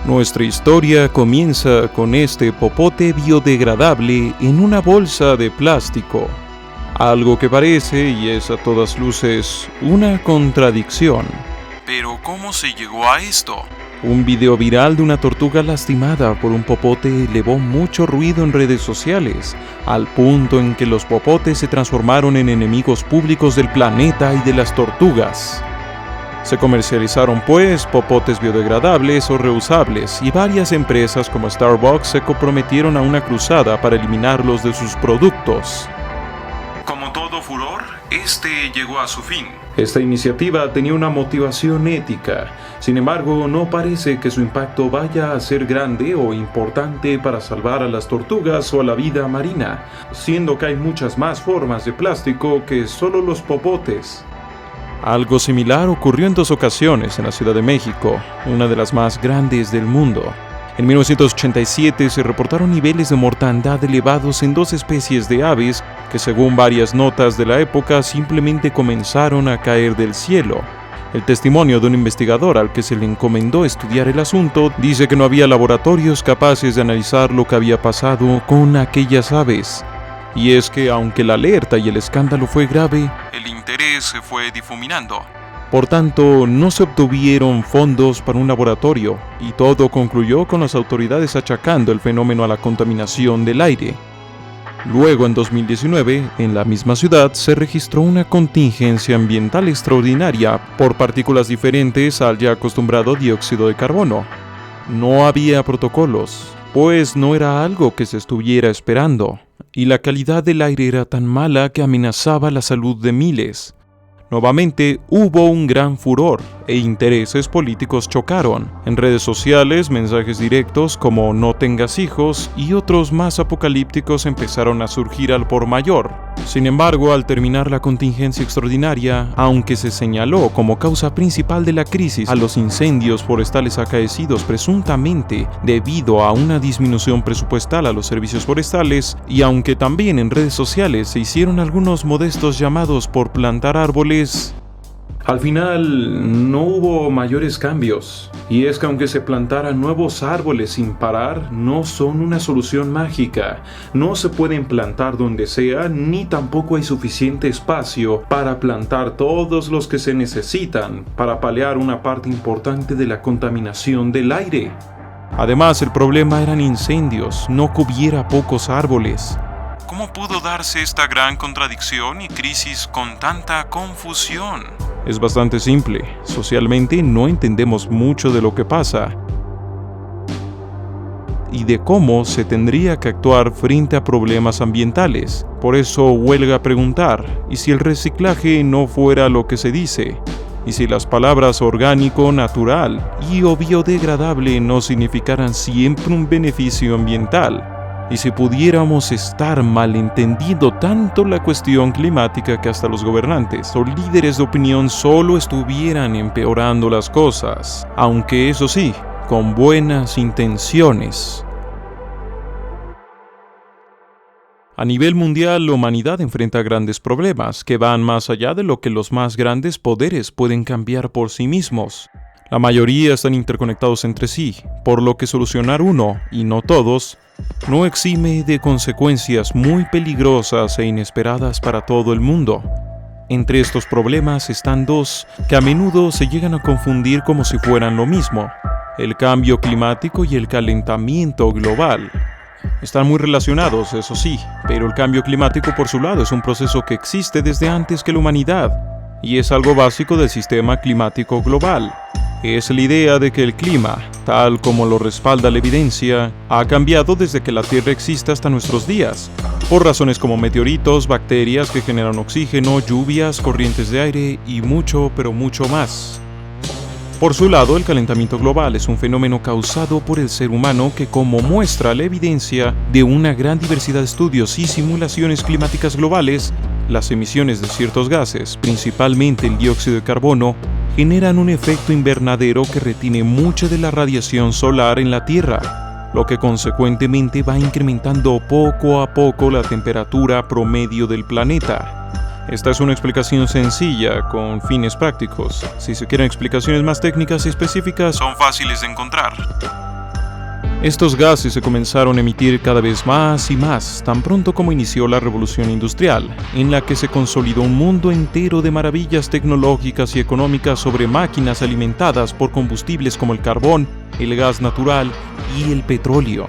Nuestra historia comienza con este popote biodegradable en una bolsa de plástico. Algo que parece, y es a todas luces, una contradicción. Pero ¿cómo se llegó a esto? Un video viral de una tortuga lastimada por un popote elevó mucho ruido en redes sociales, al punto en que los popotes se transformaron en enemigos públicos del planeta y de las tortugas. Se comercializaron pues popotes biodegradables o reusables y varias empresas como Starbucks se comprometieron a una cruzada para eliminarlos de sus productos. Como todo furor, este llegó a su fin. Esta iniciativa tenía una motivación ética, sin embargo no parece que su impacto vaya a ser grande o importante para salvar a las tortugas o a la vida marina, siendo que hay muchas más formas de plástico que solo los popotes. Algo similar ocurrió en 2 ocasiones en la Ciudad de México, una de las más grandes del mundo. En 1987 se reportaron niveles de mortandad elevados en 2 especies de aves que, según varias notas de la época, simplemente comenzaron a caer del cielo. El testimonio de un investigador al que se le encomendó estudiar el asunto dice que no había laboratorios capaces de analizar lo que había pasado con aquellas aves. Y es que, aunque la alerta y el escándalo fue grave, el interés se fue difuminando. Por tanto, no se obtuvieron fondos para un laboratorio, y todo concluyó con las autoridades achacando el fenómeno a la contaminación del aire. Luego, en 2019, en la misma ciudad, se registró una contingencia ambiental extraordinaria por partículas diferentes al ya acostumbrado dióxido de carbono. No había protocolos, pues no era algo que se estuviera esperando, y la calidad del aire era tan mala que amenazaba la salud de miles. Nuevamente hubo un gran furor e intereses políticos chocaron. En redes sociales, mensajes directos como "no tengas hijos" y otros más apocalípticos empezaron a surgir al por mayor. Sin embargo, al terminar la contingencia extraordinaria, aunque se señaló como causa principal de la crisis a los incendios forestales acaecidos presuntamente debido a una disminución presupuestal a los servicios forestales, y aunque también en redes sociales se hicieron algunos modestos llamados por plantar árboles, al final no hubo mayores cambios. Y es que aunque se plantaran nuevos árboles sin parar, no son una solución mágica. No se pueden plantar donde sea, ni tampoco hay suficiente espacio para plantar todos los que se necesitan para paliar una parte importante de la contaminación del aire. Además, el problema eran incendios, no que hubiera pocos árboles. ¿Cómo pudo darse esta gran contradicción y crisis con tanta confusión? Es bastante simple. Socialmente no entendemos mucho de lo que pasa y de cómo se tendría que actuar frente a problemas ambientales. Por eso huelga preguntar, ¿y si el reciclaje no fuera lo que se dice? ¿Y si las palabras orgánico, natural y o biodegradable no significaran siempre un beneficio ambiental? ¿Y si pudiéramos estar malentendiendo tanto la cuestión climática que hasta los gobernantes o líderes de opinión solo estuvieran empeorando las cosas, aunque eso sí, con buenas intenciones? A nivel mundial, la humanidad enfrenta grandes problemas que van más allá de lo que los más grandes poderes pueden cambiar por sí mismos. La mayoría están interconectados entre sí, por lo que solucionar uno, y no todos, no exime de consecuencias muy peligrosas e inesperadas para todo el mundo. Entre estos problemas están 2 que a menudo se llegan a confundir como si fueran lo mismo: el cambio climático y el calentamiento global. Están muy relacionados, eso sí, pero el cambio climático por su lado es un proceso que existe desde antes que la humanidad, y es algo básico del sistema climático global. Es la idea de que el clima, tal como lo respalda la evidencia, ha cambiado desde que la Tierra existe hasta nuestros días, por razones como meteoritos, bacterias que generan oxígeno, lluvias, corrientes de aire y mucho, pero mucho más. Por su lado, el calentamiento global es un fenómeno causado por el ser humano que, como muestra la evidencia de una gran diversidad de estudios y simulaciones climáticas globales, las emisiones de ciertos gases, principalmente el dióxido de carbono, generan un efecto invernadero que retiene mucha de la radiación solar en la Tierra, lo que consecuentemente va incrementando poco a poco la temperatura promedio del planeta. Esta es una explicación sencilla con fines prácticos. Si se quieren explicaciones más técnicas y específicas, son fáciles de encontrar. Estos gases se comenzaron a emitir cada vez más y más, tan pronto como inició la revolución industrial, en la que se consolidó un mundo entero de maravillas tecnológicas y económicas sobre máquinas alimentadas por combustibles como el carbón, el gas natural y el petróleo.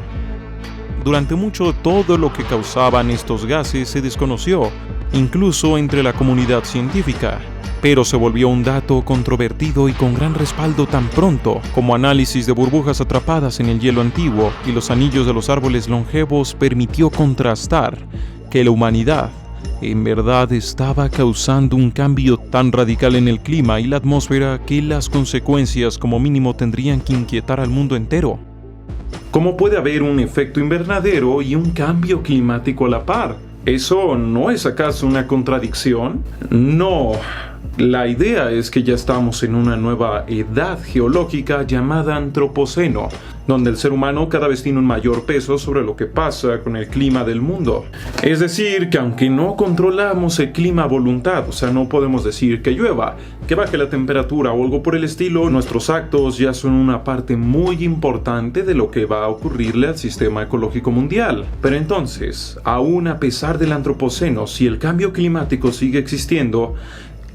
Durante mucho, todo lo que causaban estos gases se desconoció, incluso entre la comunidad científica, pero se volvió un dato controvertido y con gran respaldo tan pronto como análisis de burbujas atrapadas en el hielo antiguo y los anillos de los árboles longevos permitió contrastar que la humanidad en verdad estaba causando un cambio tan radical en el clima y la atmósfera que las consecuencias como mínimo tendrían que inquietar al mundo entero. ¿Cómo puede haber un efecto invernadero y un cambio climático a la par? ¿Eso no es acaso una contradicción? No. La idea es que ya estamos en una nueva edad geológica llamada Antropoceno, donde el ser humano cada vez tiene un mayor peso sobre lo que pasa con el clima del mundo. Es decir, que aunque no controlamos el clima a voluntad, o sea, no podemos decir que llueva, que baje la temperatura o algo por el estilo, nuestros actos ya son una parte muy importante de lo que va a ocurrirle al sistema ecológico mundial. Pero entonces, aún a pesar del Antropoceno, si el cambio climático sigue existiendo,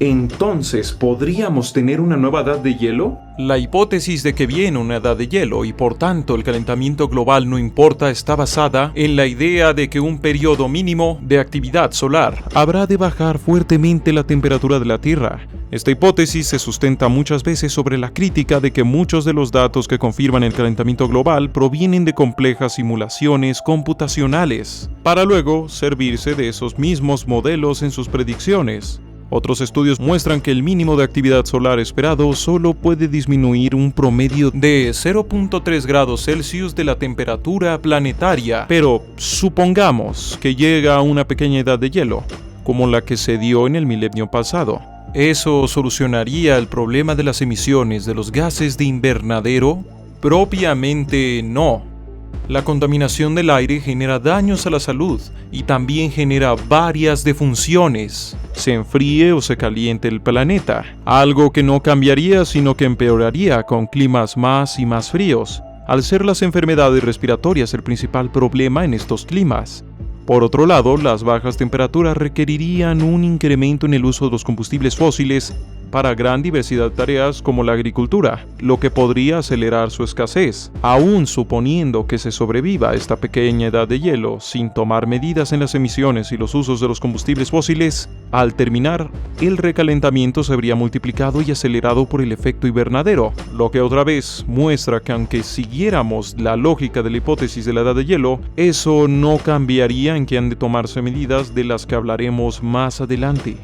¿entonces podríamos tener una nueva edad de hielo? La hipótesis de que viene una edad de hielo y por tanto el calentamiento global no importa está basada en la idea de que un periodo mínimo de actividad solar habrá de bajar fuertemente la temperatura de la Tierra. Esta hipótesis se sustenta muchas veces sobre la crítica de que muchos de los datos que confirman el calentamiento global provienen de complejas simulaciones computacionales, para luego servirse de esos mismos modelos en sus predicciones. Otros estudios muestran que el mínimo de actividad solar esperado solo puede disminuir un promedio de 0.3 grados Celsius de la temperatura planetaria, pero supongamos que llega a una pequeña edad de hielo, como la que se dio en el milenio pasado. ¿Eso solucionaría el problema de las emisiones de los gases de invernadero? Propiamente no. La contaminación del aire genera daños a la salud y también genera varias defunciones. Se enfríe o se caliente el planeta, algo que no cambiaría sino que empeoraría con climas más y más fríos, al ser las enfermedades respiratorias el principal problema en estos climas. Por otro lado, las bajas temperaturas requerirían un incremento en el uso de los combustibles fósiles para gran diversidad de tareas como la agricultura, lo que podría acelerar su escasez, aún suponiendo que se sobreviva a esta pequeña edad de hielo sin tomar medidas en las emisiones y los usos de los combustibles fósiles. Al terminar, el recalentamiento se habría multiplicado y acelerado por el efecto invernadero, lo que otra vez muestra que aunque siguiéramos la lógica de la hipótesis de la edad de hielo, eso no cambiaría en que han de tomarse medidas de las que hablaremos más adelante.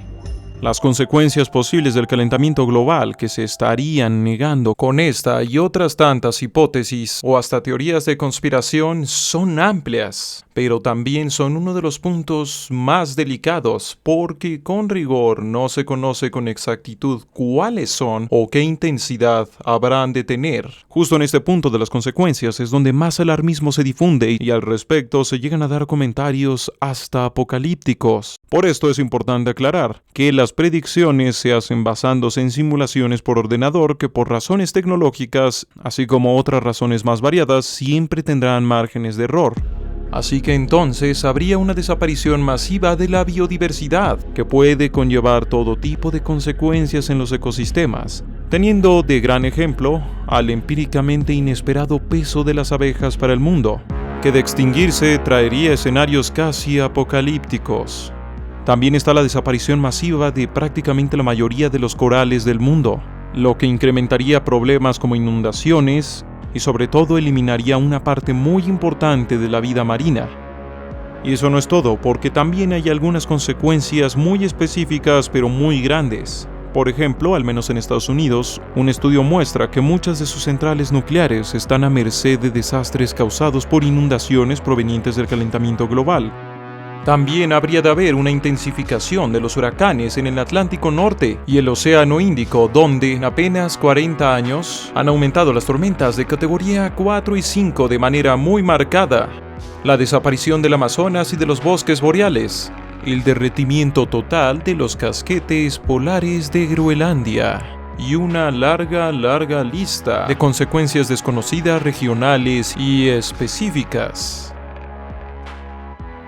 Las consecuencias posibles del calentamiento global que se estarían negando con esta y otras tantas hipótesis o hasta teorías de conspiración son amplias, pero también son uno de los puntos más delicados porque con rigor no se conoce con exactitud cuáles son o qué intensidad habrán de tener. Justo en este punto de las consecuencias es donde más alarmismo se difunde y al respecto se llegan a dar comentarios hasta apocalípticos. Por esto es importante aclarar que las predicciones se hacen basándose en simulaciones por ordenador que por razones tecnológicas, así como otras razones más variadas, siempre tendrán márgenes de error. Así que entonces habría una desaparición masiva de la biodiversidad que puede conllevar todo tipo de consecuencias en los ecosistemas, teniendo de gran ejemplo al empíricamente inesperado peso de las abejas para el mundo, que de extinguirse traería escenarios casi apocalípticos. También está la desaparición masiva de prácticamente la mayoría de los corales del mundo, lo que incrementaría problemas como inundaciones y sobre todo eliminaría una parte muy importante de la vida marina. Y eso no es todo, porque también hay algunas consecuencias muy específicas pero muy grandes. Por ejemplo, al menos en Estados Unidos, un estudio muestra que muchas de sus centrales nucleares están a merced de desastres causados por inundaciones provenientes del calentamiento global. También habría de haber una intensificación de los huracanes en el Atlántico Norte y el Océano Índico, donde en apenas 40 años han aumentado las tormentas de categoría 4 y 5 de manera muy marcada. La desaparición del Amazonas y de los bosques boreales, el derretimiento total de los casquetes polares de Groenlandia y una larga lista de consecuencias desconocidas, regionales y específicas.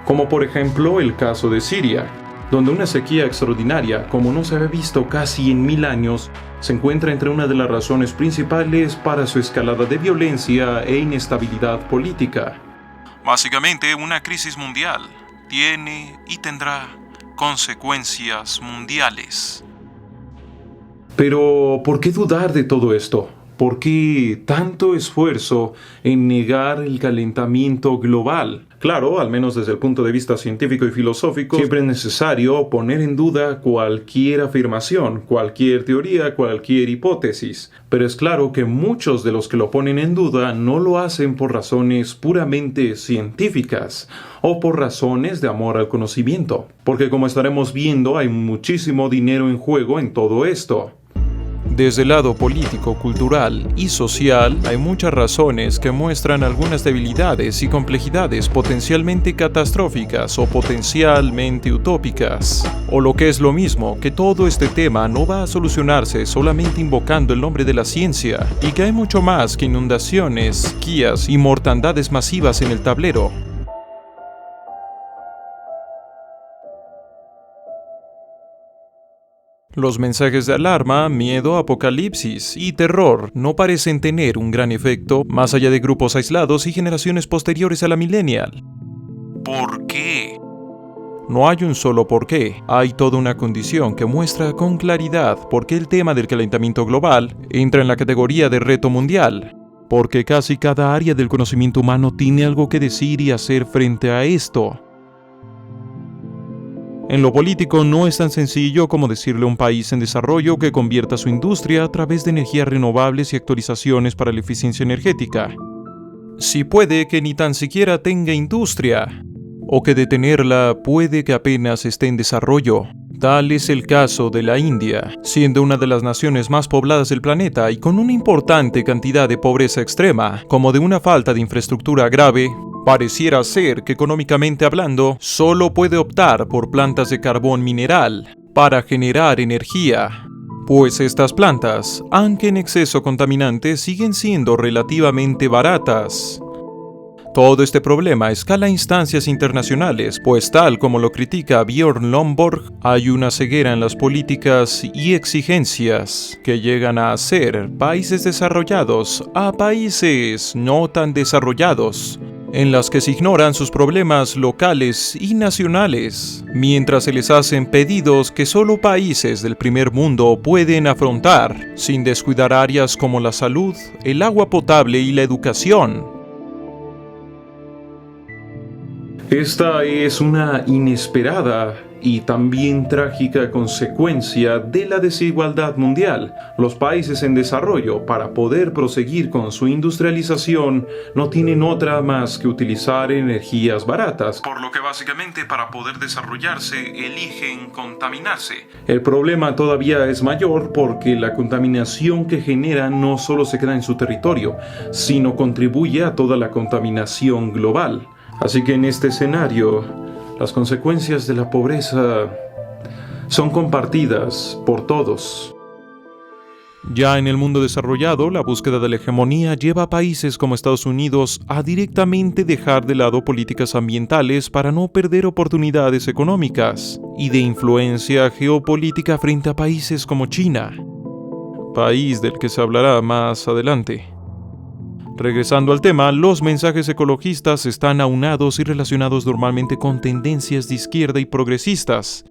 Como por ejemplo el caso de Siria, donde una sequía extraordinaria, como no se había visto casi en 1000 años, se encuentra entre una de las razones principales para su escalada de violencia e inestabilidad política. Básicamente, una crisis mundial tiene y tendrá consecuencias mundiales. Pero, ¿por qué dudar de todo esto? ¿Por qué tanto esfuerzo en negar el calentamiento global? Claro, al menos desde el punto de vista científico y filosófico, siempre es necesario poner en duda cualquier afirmación, cualquier teoría, cualquier hipótesis. Pero es claro que muchos de los que lo ponen en duda no lo hacen por razones puramente científicas o por razones de amor al conocimiento. Porque como estaremos viendo, hay muchísimo dinero en juego en todo esto. Desde el lado político, cultural y social, hay muchas razones que muestran algunas debilidades y complejidades potencialmente catastróficas o potencialmente utópicas. O lo que es lo mismo, que todo este tema no va a solucionarse solamente invocando el nombre de la ciencia, y que hay mucho más que inundaciones, sequías y mortandades masivas en el tablero. Los mensajes de alarma, miedo, apocalipsis y terror no parecen tener un gran efecto más allá de grupos aislados y generaciones posteriores a la millennial. ¿Por qué? No hay un solo por qué, hay toda una condición que muestra con claridad por qué el tema del calentamiento global entra en la categoría de reto mundial. Porque casi cada área del conocimiento humano tiene algo que decir y hacer frente a esto. En lo político no es tan sencillo como decirle a un país en desarrollo que convierta su industria a través de energías renovables y actualizaciones para la eficiencia energética. Si puede que ni tan siquiera tenga industria, o que de tenerla puede que apenas esté en desarrollo. Tal es el caso de la India, siendo una de las naciones más pobladas del planeta y con una importante cantidad de pobreza extrema, como de una falta de infraestructura grave. Pareciera ser que económicamente hablando, solo puede optar por plantas de carbón mineral para generar energía, pues estas plantas, aunque en exceso contaminantes, siguen siendo relativamente baratas. Todo este problema escala a instancias internacionales, pues tal como lo critica Björn Lomborg, hay una ceguera en las políticas y exigencias que llegan a hacer países desarrollados a países no tan desarrollados, en las que se ignoran sus problemas locales y nacionales, mientras se les hacen pedidos que solo países del primer mundo pueden afrontar, sin descuidar áreas como la salud, el agua potable y la educación. Esta es una inesperada y también trágica consecuencia de la desigualdad mundial. Los países en desarrollo, para poder proseguir con su industrialización, no tienen otra más que utilizar energías baratas, por lo que básicamente para poder desarrollarse eligen contaminarse. El problema todavía es mayor porque la contaminación que generan no solo se queda en su territorio, sino contribuye a toda la contaminación global. Así que en este escenario, las consecuencias de la pobreza son compartidas por todos. Ya en el mundo desarrollado, la búsqueda de la hegemonía lleva a países como Estados Unidos a directamente dejar de lado políticas ambientales para no perder oportunidades económicas y de influencia geopolítica frente a países como China, país del que se hablará más adelante. Regresando al tema, los mensajes ecologistas están aunados y relacionados normalmente con tendencias de izquierda y progresistas.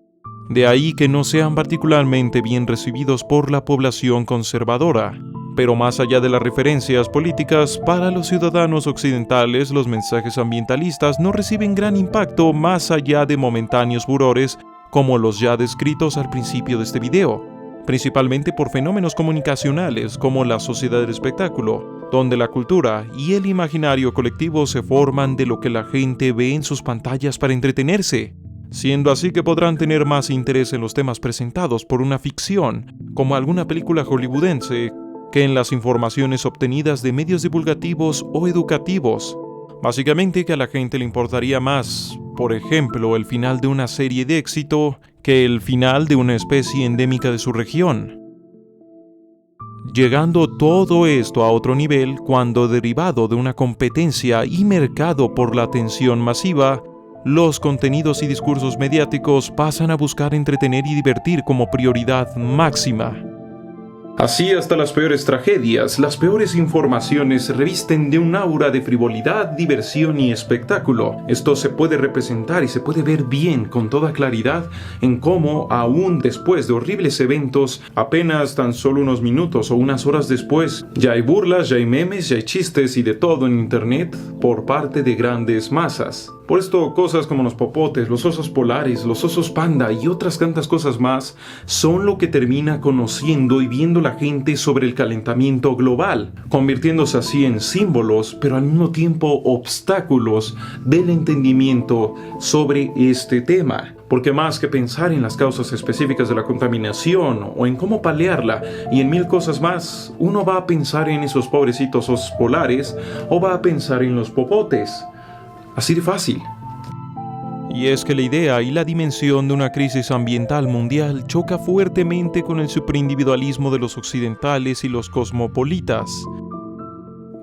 De ahí que no sean particularmente bien recibidos por la población conservadora. Pero más allá de las referencias políticas, para los ciudadanos occidentales los mensajes ambientalistas no reciben gran impacto más allá de momentáneos furores como los ya descritos al principio de este video, principalmente por fenómenos comunicacionales como la sociedad del espectáculo, donde la cultura y el imaginario colectivo se forman de lo que la gente ve en sus pantallas para entretenerse, siendo así que podrán tener más interés en los temas presentados por una ficción, como alguna película hollywoodense, que en las informaciones obtenidas de medios divulgativos o educativos, Básicamente que a la gente le importaría más, por ejemplo, el final de una serie de éxito que el final de una especie endémica de su región. Llegando todo esto a otro nivel cuando, derivado de una competencia y mercado por la atención masiva, los contenidos y discursos mediáticos pasan a buscar entretener y divertir como prioridad máxima. Así hasta las peores tragedias, las peores informaciones se revisten de un aura de frivolidad, diversión y espectáculo. Esto se puede representar y se puede ver bien con toda claridad en cómo, aún después de horribles eventos, apenas tan solo unos minutos o unas horas después, ya hay burlas, ya hay memes, ya hay chistes y de todo en internet por parte de grandes masas. Por esto, cosas como los popotes, los osos polares, los osos panda y otras tantas cosas más son lo que termina conociendo y viendo la gente sobre el calentamiento global, convirtiéndose así en símbolos, pero al mismo tiempo obstáculos del entendimiento sobre este tema. Porque más que pensar en las causas específicas de la contaminación o en cómo paliarla y en mil cosas más, uno va a pensar en esos pobrecitos osos polares o va a pensar en los popotes. Así de fácil. Y es que la idea y la dimensión de una crisis ambiental mundial choca fuertemente con el superindividualismo de los occidentales y los cosmopolitas.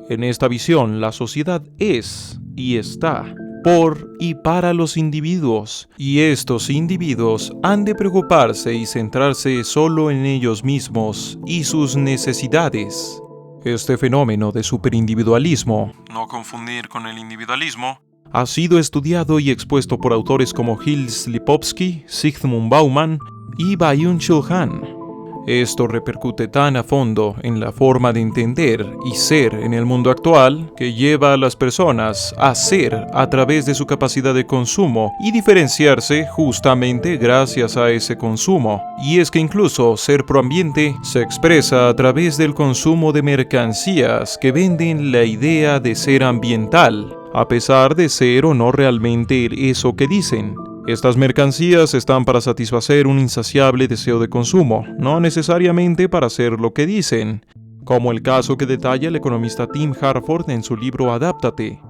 En esta visión, la sociedad es y está por y para los individuos, y estos individuos han de preocuparse y centrarse solo en ellos mismos y sus necesidades. Este fenómeno de superindividualismo, no confundir con el individualismo, ha sido estudiado y expuesto por autores como Gilles Lipovsky, Zygmunt Bauman y Byung-Chul Han. Esto repercute tan a fondo en la forma de entender y ser en el mundo actual que lleva a las personas a ser a través de su capacidad de consumo y diferenciarse justamente gracias a ese consumo. Y es que incluso ser proambiente se expresa a través del consumo de mercancías que venden la idea de ser ambiental, a pesar de ser o no realmente eso que dicen. Estas mercancías están para satisfacer un insaciable deseo de consumo, no necesariamente para hacer lo que dicen, como el caso que detalla el economista Tim Harford en su libro Adáptate.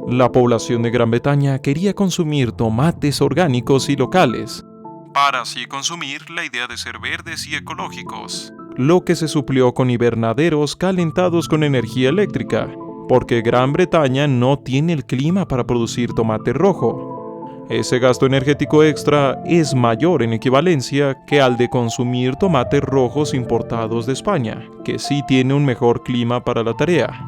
La población de Gran Bretaña quería consumir tomates orgánicos y locales, para así consumir la idea de ser verdes y ecológicos, lo que se suplió con invernaderos calentados con energía eléctrica, porque Gran Bretaña no tiene el clima para producir tomate rojo. Ese gasto energético extra es mayor en equivalencia que al de consumir tomates rojos importados de España, que sí tiene un mejor clima para la tarea.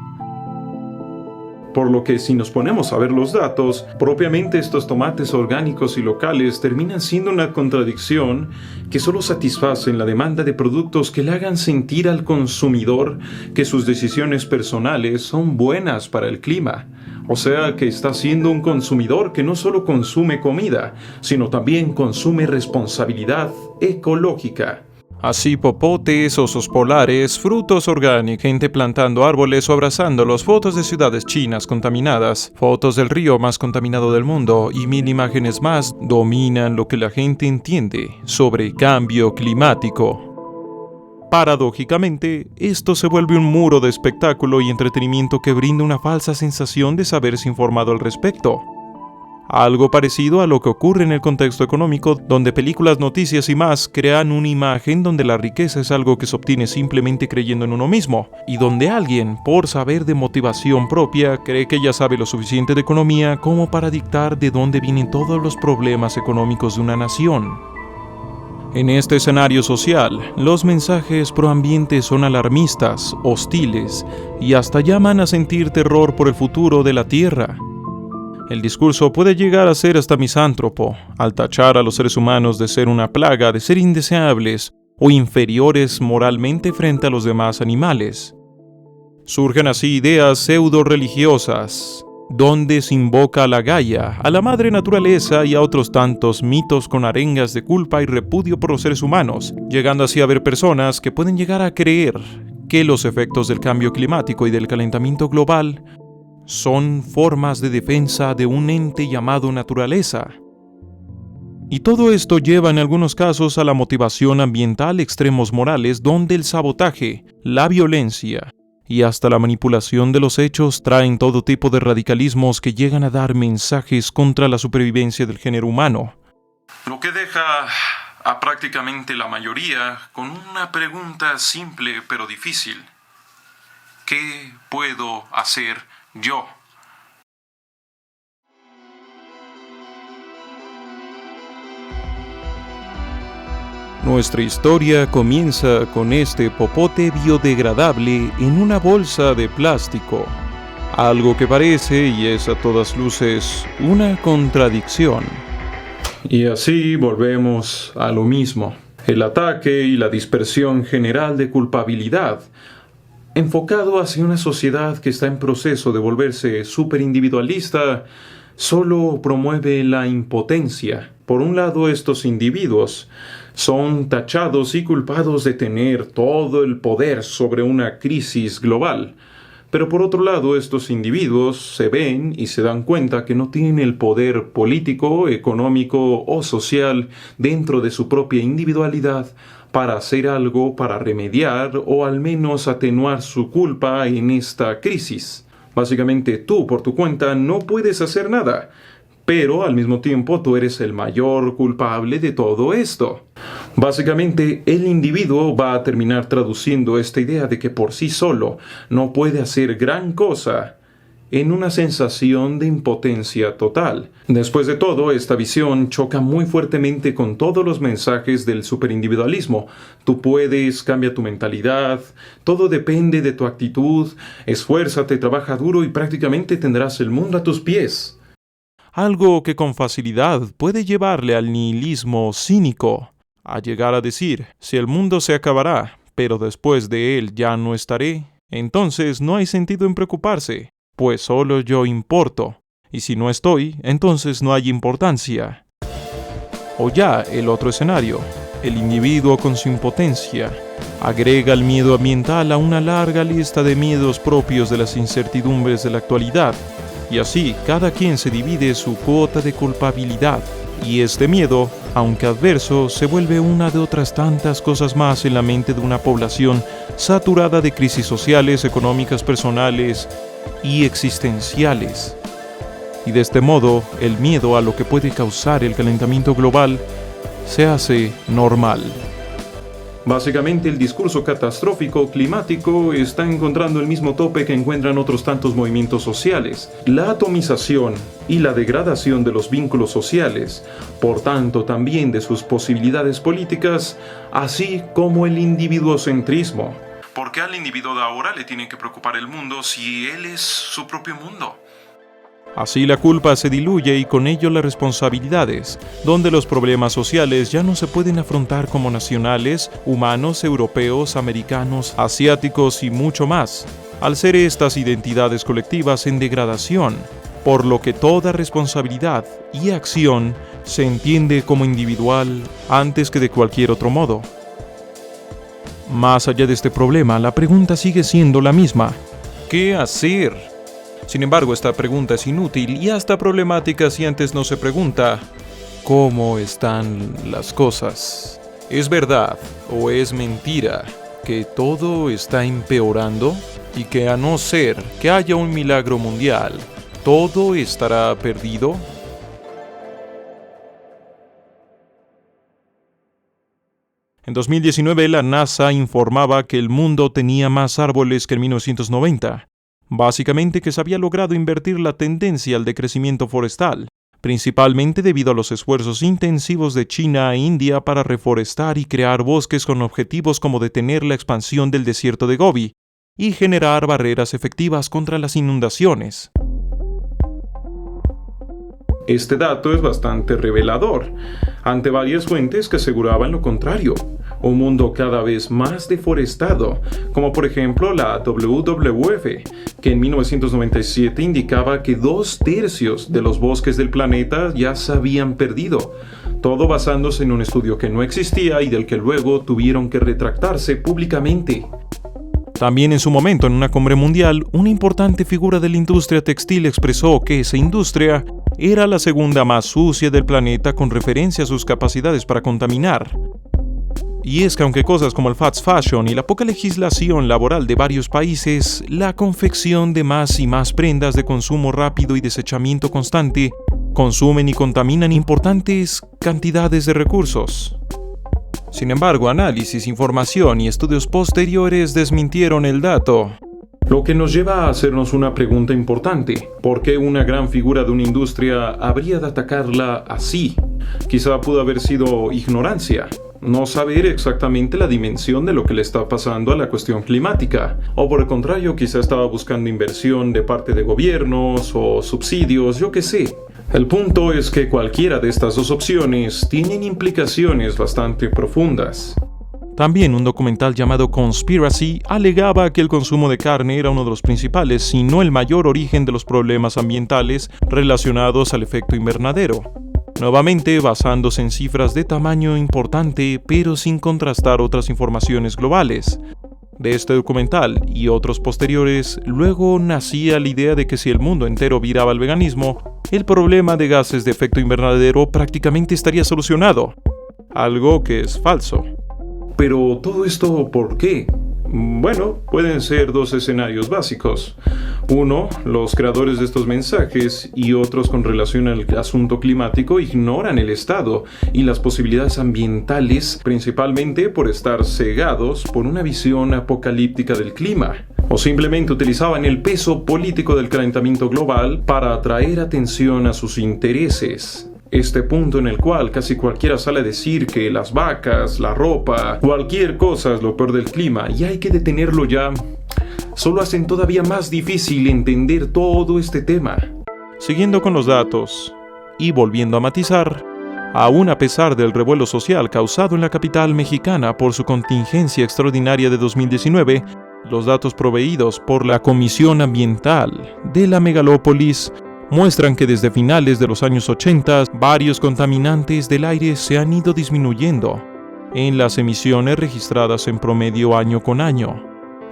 Por lo que si nos ponemos a ver los datos, propiamente estos tomates orgánicos y locales terminan siendo una contradicción que solo satisfacen la demanda de productos que le hagan sentir al consumidor que sus decisiones personales son buenas para el clima. O sea que está siendo un consumidor que no solo consume comida, sino también consume responsabilidad ecológica. Así popotes, osos polares, frutos orgánicos, gente plantando árboles o abrazándolos, fotos de ciudades chinas contaminadas, fotos del río más contaminado del mundo y mil imágenes más dominan lo que la gente entiende sobre cambio climático. Paradójicamente, esto se vuelve un muro de espectáculo y entretenimiento que brinda una falsa sensación de saberse informado al respecto. Algo parecido a lo que ocurre en el contexto económico, donde películas, noticias y más crean una imagen donde la riqueza es algo que se obtiene simplemente creyendo en uno mismo, y donde alguien, por saber de motivación propia, cree que ya sabe lo suficiente de economía como para dictar de dónde vienen todos los problemas económicos de una nación. En este escenario social, los mensajes proambiente son alarmistas, hostiles, y hasta llaman a sentir terror por el futuro de la Tierra. El discurso puede llegar a ser hasta misántropo, al tachar a los seres humanos de ser una plaga, de ser indeseables o inferiores moralmente frente a los demás animales. Surgen así ideas pseudo-religiosas, donde se invoca a la Gaia, a la madre naturaleza y a otros tantos mitos con arengas de culpa y repudio por los seres humanos, llegando así a haber personas que pueden llegar a creer que los efectos del cambio climático y del calentamiento global son formas de defensa de un ente llamado naturaleza. Y todo esto lleva en algunos casos a la motivación ambiental extremos morales donde el sabotaje, la violencia y hasta la manipulación de los hechos traen todo tipo de radicalismos que llegan a dar mensajes contra la supervivencia del género humano. Lo que deja a prácticamente la mayoría con una pregunta simple pero difícil. ¿Qué puedo hacer yo? Nuestra historia comienza con este popote biodegradable en una bolsa de plástico. Algo que parece y es a todas luces una contradicción. Y así volvemos a lo mismo. El ataque y la dispersión general de culpabilidad, enfocado hacia una sociedad que está en proceso de volverse superindividualista, solo promueve la impotencia. Por un lado, estos individuos son tachados y culpados de tener todo el poder sobre una crisis global. Pero por otro lado, estos individuos se ven y se dan cuenta que no tienen el poder político, económico o social dentro de su propia individualidad para hacer algo para remediar o al menos atenuar su culpa en esta crisis. Básicamente tú por tu cuenta no puedes hacer nada, pero al mismo tiempo tú eres el mayor culpable de todo esto. Básicamente, el individuo va a terminar traduciendo esta idea de que por sí solo no puede hacer gran cosa en una sensación de impotencia total. Después de todo, esta visión choca muy fuertemente con todos los mensajes del superindividualismo. Tú puedes, cambia tu mentalidad, todo depende de tu actitud, esfuérzate, trabaja duro y prácticamente tendrás el mundo a tus pies. Algo que con facilidad puede llevarle al nihilismo cínico, a llegar a decir, si el mundo se acabará, pero después de él ya no estaré, entonces no hay sentido en preocuparse, pues solo yo importo, y si no estoy, entonces no hay importancia. O ya el otro escenario, el individuo con su impotencia, agrega el miedo ambiental a una larga lista de miedos propios de las incertidumbres de la actualidad, y así cada quien se divide su cuota de culpabilidad. Y este miedo, aunque adverso, se vuelve una de otras tantas cosas más en la mente de una población saturada de crisis sociales, económicas, personales y existenciales. Y de este modo, el miedo a lo que puede causar el calentamiento global se hace normal. Básicamente, el discurso catastrófico climático está encontrando el mismo tope que encuentran otros tantos movimientos sociales: la atomización y la degradación de los vínculos sociales, por tanto también de sus posibilidades políticas, así como el individuocentrismo. ¿Por qué al individuo de ahora le tiene que preocupar el mundo si él es su propio mundo? Así la culpa se diluye y con ello las responsabilidades, donde los problemas sociales ya no se pueden afrontar como nacionales, humanos, europeos, americanos, asiáticos y mucho más, al ser estas identidades colectivas en degradación, por lo que toda responsabilidad y acción se entiende como individual antes que de cualquier otro modo. Más allá de este problema, la pregunta sigue siendo la misma: ¿qué hacer? Sin embargo, esta pregunta es inútil y hasta problemática si antes no se pregunta ¿cómo están las cosas? ¿Es verdad o es mentira que todo está empeorando y que a no ser que haya un milagro mundial, todo estará perdido? En 2019, la NASA informaba que el mundo tenía más árboles que en 1990. Básicamente que se había logrado invertir la tendencia al decrecimiento forestal, principalmente debido a los esfuerzos intensivos de China e India para reforestar y crear bosques con objetivos como detener la expansión del desierto de Gobi y generar barreras efectivas contra las inundaciones. Este dato es bastante revelador, ante varias fuentes que aseguraban lo contrario. Un mundo cada vez más deforestado, como por ejemplo la WWF, que en 1997 indicaba que 2/3 de los bosques del planeta ya se habían perdido, todo basándose en un estudio que no existía y del que luego tuvieron que retractarse públicamente. También en su momento, en una cumbre mundial, una importante figura de la industria textil expresó que esa industria era la segunda más sucia del planeta con referencia a sus capacidades para contaminar. Y es que aunque cosas como el fast fashion y la poca legislación laboral de varios países, la confección de más y más prendas de consumo rápido y desechamiento constante consumen y contaminan importantes cantidades de recursos. Sin embargo, análisis, información y estudios posteriores desmintieron el dato. Lo que nos lleva a hacernos una pregunta importante. ¿Por qué una gran figura de una industria habría de atacarla así? Quizá pudo haber sido ignorancia, no saber exactamente la dimensión de lo que le está pasando a la cuestión climática. O por el contrario, quizá estaba buscando inversión de parte de gobiernos o subsidios, yo qué sé. El punto es que cualquiera de estas dos opciones tienen implicaciones bastante profundas. También un documental llamado Conspiracy alegaba que el consumo de carne era uno de los principales, si no el mayor origen de los problemas ambientales relacionados al efecto invernadero. Nuevamente basándose en cifras de tamaño importante, pero sin contrastar otras informaciones globales. De este documental y otros posteriores, luego nacía la idea de que si el mundo entero viraba al veganismo, el problema de gases de efecto invernadero prácticamente estaría solucionado. Algo que es falso. Pero todo esto, ¿por qué? Bueno, pueden ser dos escenarios básicos. Uno, los creadores de estos mensajes y otros con relación al asunto climático ignoran el estado y las posibilidades ambientales, principalmente por estar cegados por una visión apocalíptica del clima. O simplemente utilizaban el peso político del calentamiento global para atraer atención a sus intereses. Este punto en el cual casi cualquiera sale a decir que las vacas, la ropa, cualquier cosa es lo peor del clima y hay que detenerlo ya, solo hacen todavía más difícil entender todo este tema. Siguiendo con los datos y volviendo a matizar, aún a pesar del revuelo social causado en la capital mexicana por su contingencia extraordinaria de 2019, los datos proveídos por la Comisión Ambiental de la megalópolis muestran que desde finales de los años 80, varios contaminantes del aire se han ido disminuyendo en las emisiones registradas en promedio año con año.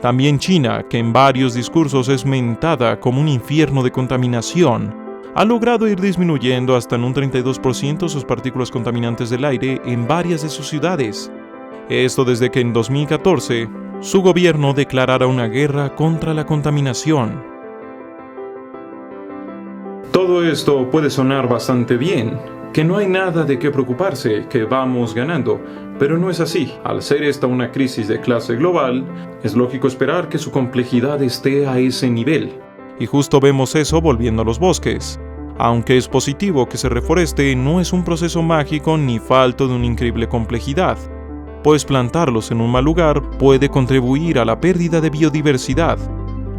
También China, que en varios discursos es mentada como un infierno de contaminación, ha logrado ir disminuyendo hasta en un 32% sus partículas contaminantes del aire en varias de sus ciudades. Esto desde que en 2014 su gobierno declarara una guerra contra la contaminación. Todo esto puede sonar bastante bien, que no hay nada de qué preocuparse, que vamos ganando, pero no es así. Al ser esta una crisis de clase global, es lógico esperar que su complejidad esté a ese nivel. Y justo vemos eso volviendo a los bosques. Aunque es positivo que se reforeste, no es un proceso mágico ni falto de una increíble complejidad, pues plantarlos en un mal lugar puede contribuir a la pérdida de biodiversidad.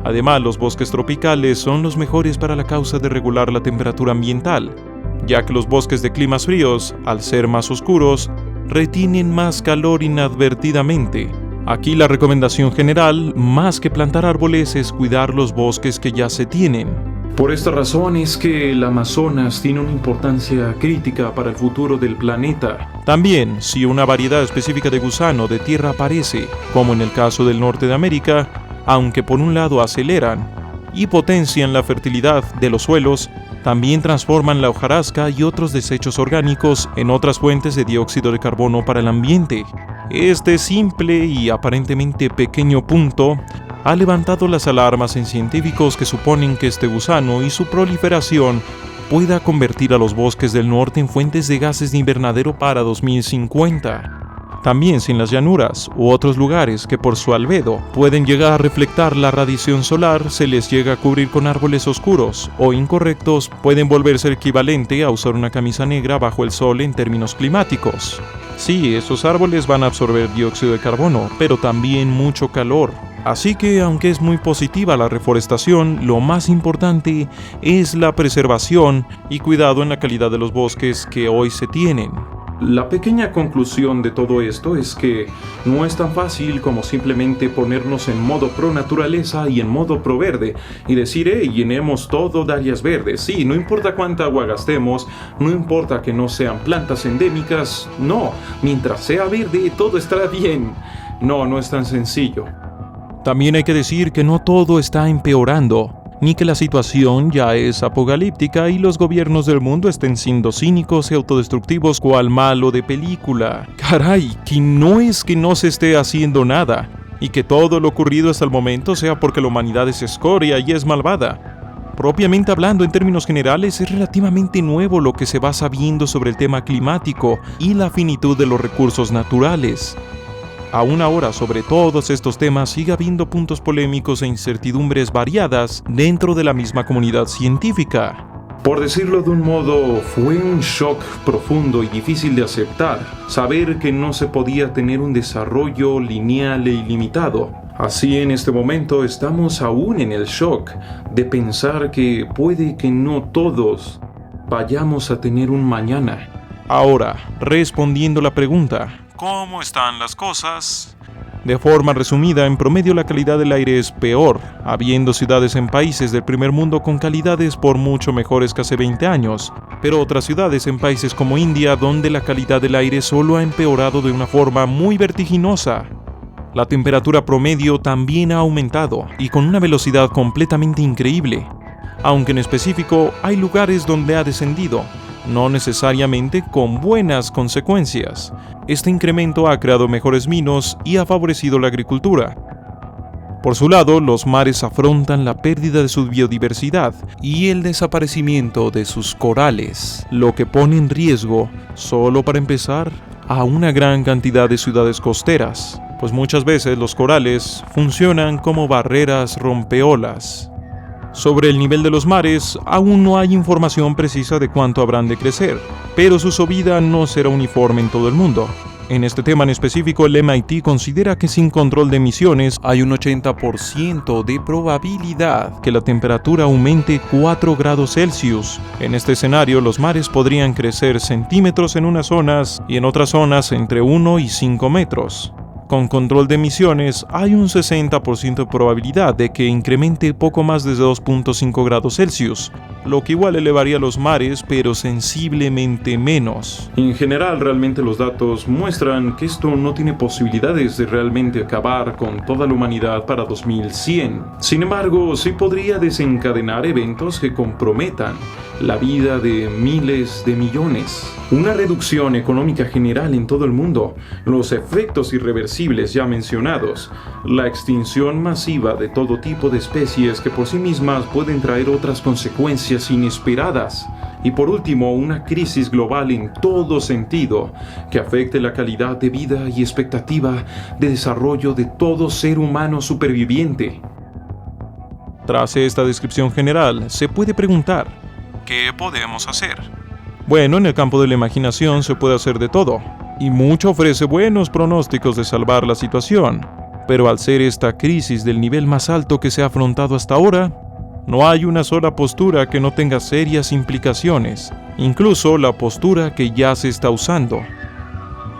Además, los bosques tropicales son los mejores para la causa de regular la temperatura ambiental, ya que los bosques de climas fríos, al ser más oscuros, retienen más calor inadvertidamente. Aquí la recomendación general, más que plantar árboles, es cuidar los bosques que ya se tienen. Por esta razón es que el Amazonas tiene una importancia crítica para el futuro del planeta. También, si una variedad específica de gusano de tierra aparece, como en el caso del norte de América, aunque por un lado aceleran y potencian la fertilidad de los suelos, también transforman la hojarasca y otros desechos orgánicos en otras fuentes de dióxido de carbono para el ambiente. Este simple y aparentemente pequeño punto ha levantado las alarmas en científicos que suponen que este gusano y su proliferación pueda convertir a los bosques del norte en fuentes de gases de invernadero para 2050. También si en las llanuras u otros lugares que por su albedo pueden llegar a reflectar la radiación solar se les llega a cubrir con árboles oscuros o incorrectos, pueden volverse equivalente a usar una camisa negra bajo el sol en términos climáticos. Sí, esos árboles van a absorber dióxido de carbono, pero también mucho calor. Así que, aunque es muy positiva la reforestación, lo más importante es la preservación y cuidado en la calidad de los bosques que hoy se tienen. La pequeña conclusión de todo esto es que no es tan fácil como simplemente ponernos en modo pro naturaleza y en modo pro verde y decir, llenemos todo de áreas verdes. Sí, no importa cuánta agua gastemos, no importa que no sean plantas endémicas, no, mientras sea verde todo estará bien. No es tan sencillo. También hay que decir que no todo está empeorando, ni que la situación ya es apocalíptica y los gobiernos del mundo estén siendo cínicos y autodestructivos cual malo de película. Caray, que no es que no se esté haciendo nada, y que todo lo ocurrido hasta el momento sea porque la humanidad es escoria y es malvada. Propiamente hablando, en términos generales, es relativamente nuevo lo que se va sabiendo sobre el tema climático y la finitud de los recursos naturales. Aún ahora, sobre todos estos temas, sigue habiendo puntos polémicos e incertidumbres variadas dentro de la misma comunidad científica. Por decirlo de un modo, fue un shock profundo y difícil de aceptar, saber que no se podía tener un desarrollo lineal e ilimitado. Así, en este momento estamos aún en el shock de pensar que puede que no todos vayamos a tener un mañana. Ahora, respondiendo la pregunta, ¿cómo están las cosas? De forma resumida, en promedio la calidad del aire es peor, habiendo ciudades en países del primer mundo con calidades por mucho mejores que hace 20 años, pero otras ciudades en países como India donde la calidad del aire solo ha empeorado de una forma muy vertiginosa. La temperatura promedio también ha aumentado y con una velocidad completamente increíble, aunque en específico hay lugares donde ha descendido, no necesariamente con buenas consecuencias. Este incremento ha creado mejores vinos y ha favorecido la agricultura. Por su lado, los mares afrontan la pérdida de su biodiversidad y el desaparecimiento de sus corales, lo que pone en riesgo, solo para empezar, a una gran cantidad de ciudades costeras, pues muchas veces los corales funcionan como barreras rompeolas. Sobre el nivel de los mares, aún no hay información precisa de cuánto habrán de crecer, pero su subida no será uniforme en todo el mundo. En este tema en específico, el MIT considera que sin control de emisiones hay un 80% de probabilidad que la temperatura aumente 4 grados Celsius. En este escenario, los mares podrían crecer centímetros en unas zonas y en otras zonas entre 1 y 5 metros. Con control de emisiones, hay un 60% de probabilidad de que incremente poco más de 2.5 grados Celsius, lo que igual elevaría los mares, pero sensiblemente menos. En general, realmente los datos muestran que esto no tiene posibilidades de realmente acabar con toda la humanidad para 2100. Sin embargo, sí podría desencadenar eventos que comprometan la vida de miles de millones. Una reducción económica general en todo el mundo, los efectos irreversibles ya mencionados, la extinción masiva de todo tipo de especies que por sí mismas pueden traer otras consecuencias inesperadas, y por último, una crisis global en todo sentido que afecte la calidad de vida y expectativa de desarrollo de todo ser humano superviviente. Tras esta descripción general, se puede preguntar, ¿qué podemos hacer? Bueno, en el campo de la imaginación se puede hacer de todo, y mucho ofrece buenos pronósticos de salvar la situación. Pero al ser esta crisis del nivel más alto que se ha afrontado hasta ahora, no hay una sola postura que no tenga serias implicaciones, incluso la postura que ya se está usando.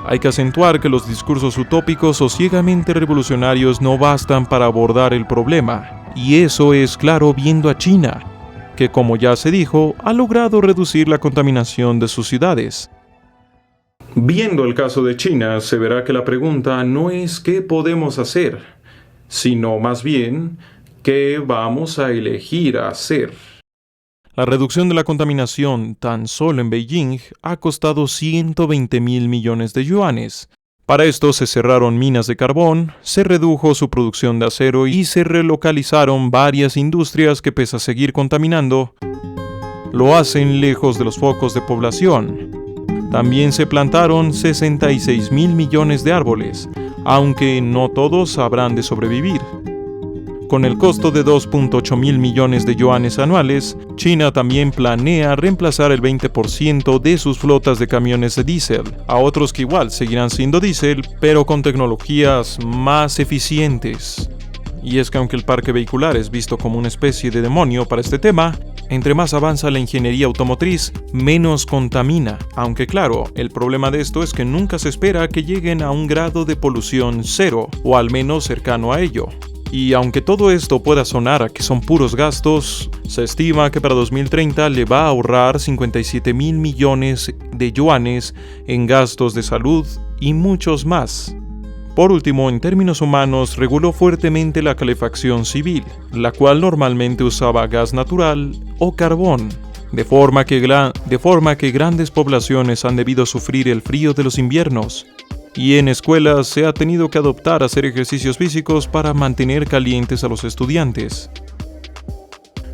Hay que acentuar que los discursos utópicos o ciegamente revolucionarios no bastan para abordar el problema, y eso es claro viendo a China, que como ya se dijo, ha logrado reducir la contaminación de sus ciudades. Viendo el caso de China, se verá que la pregunta no es ¿qué podemos hacer?, sino más bien ¿qué vamos a elegir hacer? La reducción de la contaminación tan solo en Beijing ha costado 120.000 millones de yuanes. Para esto se cerraron minas de carbón, se redujo su producción de acero y se relocalizaron varias industrias que, pese a seguir contaminando, lo hacen lejos de los focos de población. También se plantaron 66.000 millones de árboles, aunque no todos habrán de sobrevivir. Con el costo de 2.8 mil millones de yuanes anuales, China también planea reemplazar el 20% de sus flotas de camiones de diésel a otros que igual seguirán siendo diésel, pero con tecnologías más eficientes. Y es que aunque el parque vehicular es visto como una especie de demonio para este tema, entre más avanza la ingeniería automotriz, menos contamina. Aunque claro, el problema de esto es que nunca se espera que lleguen a un grado de polución cero, o al menos cercano a ello. Y aunque todo esto pueda sonar a que son puros gastos, se estima que para 2030 le va a ahorrar 57.000 millones de yuanes en gastos de salud y muchos más. Por último, en términos humanos, reguló fuertemente la calefacción civil, la cual normalmente usaba gas natural o carbón, de forma que grandes poblaciones han debido sufrir el frío de los inviernos, y en escuelas se ha tenido que adoptar hacer ejercicios físicos para mantener calientes a los estudiantes.